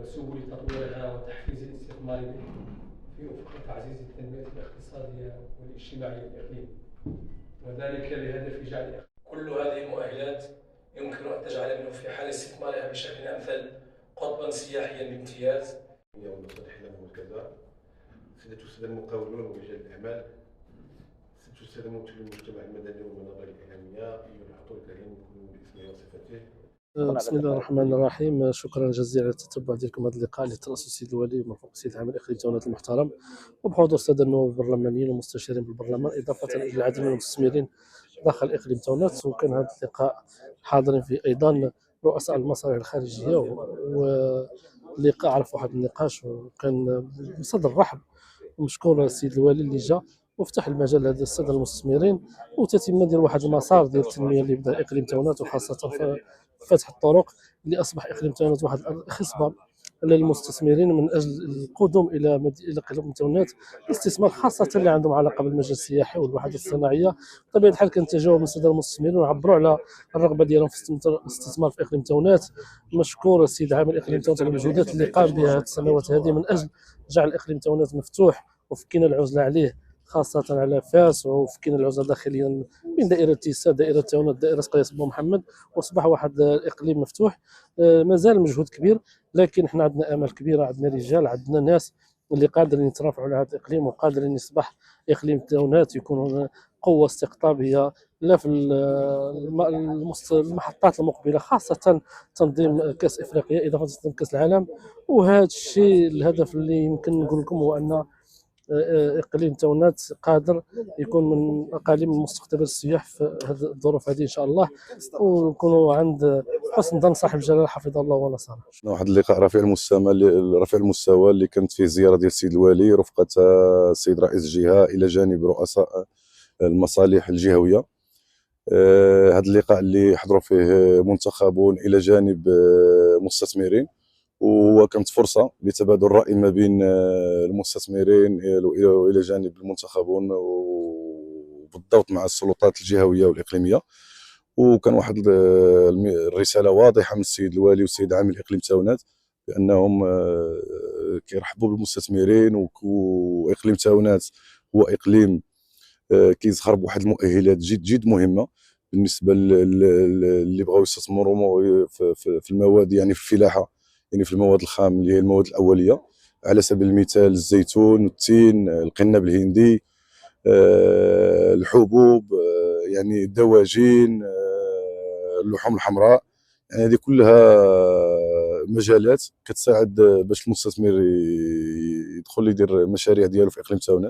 وسبل تطويرها وتحفيز الاستثمار به في أفق تعزيز التنمية الاقتصادية والاجتماعية للإقليم، وذلك لهدف جعل كل هذه المؤهلات يمكن أن تجعل منه في حال استثمارها بشكل أمثل قطبا سياحيا بامتياز. والمصالح العامة والكذا سيتسدد المقاولون ورجال الأعمال، ستسدد ممثلي المجتمع المدني والمنابر الإعلامية يحطوا الكريم يكونوا باسمه وصفته. بسم الله الرحمن الرحيم. شكرا جزيلا على التتبع ديالكم هذا اللقاء اللي ترأسه السيد الوالي مرفوق السيد العام الإقليمي التونات المحترم، وبحضور الساده النواب البرلمانيين والمستشارين بالبرلمان، اضافه الى العديد من المستثمرين داخل الاقليم تونات. وكان هذا اللقاء حاضرين فيه ايضا رؤساء المصالح الخارجيه، واللقاء عرف واحد النقاش وكان بصدر رحب، ومشكور السيد الوالي اللي جا وفتح المجال لهذا الساده المستثمرين وتتمه ديال واحد المسار ديال التنميه اللي بدا اقليم تونات، وخاصه في فتح الطرق اللي اصبح اقليم تونات واحد الخصبه للمستثمرين من اجل القدوم الى اقليم تونات الاستثمار، خاصه اللي عندهم علاقه بالمجال السياحي والوحدات الصناعيه. بطبيعه الحال كنتجاوب من الساده المستثمرين وعبروا على الرغبه ديالهم في الاستثمار في اقليم تونات. مشكور السيد عامل اقليم تونات على المجهودات اللي قام بها هذه السنوات هذه من اجل جعل اقليم تونات مفتوح، وفكينا العزله عليه خاصه على فاس، وفكينا العزله داخليا من دائره تيسا، دائره تونات، دائره قياس بو محمد، واصبح واحد الاقليم مفتوح. مازال مجهود كبير، لكن احنا عندنا امل كبيره، عندنا رجال، عندنا ناس اللي قادرين يترافعوا على هذا الاقليم، وقادرين يصبح اقليم تونات يكون قوه استقطابيه لا في المحطات المقبله، خاصه تنظيم كاس افريقيا اضافه لتنظيم كاس العالم. وهذا الشيء الهدف اللي يمكن نقول لكم هو ان اقليم تونات قادر يكون من اقاليم مستقطبه السياح في هذه الظروف هذه ان شاء الله، ونكونوا عند حسن ظن صاحب الجلاله حفظه الله ونصره. واحد اللقاء رفيع المستوى اللي كانت فيه زياره ديال السيد الوالي رفقه السيد رئيس الجهه الى جانب رؤساء المصالح الجهويه. هذا اللقاء اللي حضروا فيه منتخبون الى جانب مستثمرين، وكانت فرصه لتبادل الراي ما بين المستثمرين والى جانب المنتخبون وبالضبط مع السلطات الجهويه والاقليميه. وكان واحد الرساله واضحه من السيد الوالي والسيد عامل اقليم تونات بانهم كيرحبوا بالمستثمرين، واقليم تونات هو اقليم كيزخر بواحد المؤهلات جد مهمه بالنسبه اللي بغاو يستثمروا في المواد، يعني في الفلاحه، يعني في المواد الخام اللي هي المواد الاوليه، على سبيل المثال الزيتون، التين، القنب الهندي، الحبوب، يعني الدواجن، اللحوم الحمراء. يعني هذه كلها مجالات كتساعد باش المستثمر يدخل يدير المشاريع ديالو في اقليم تونات.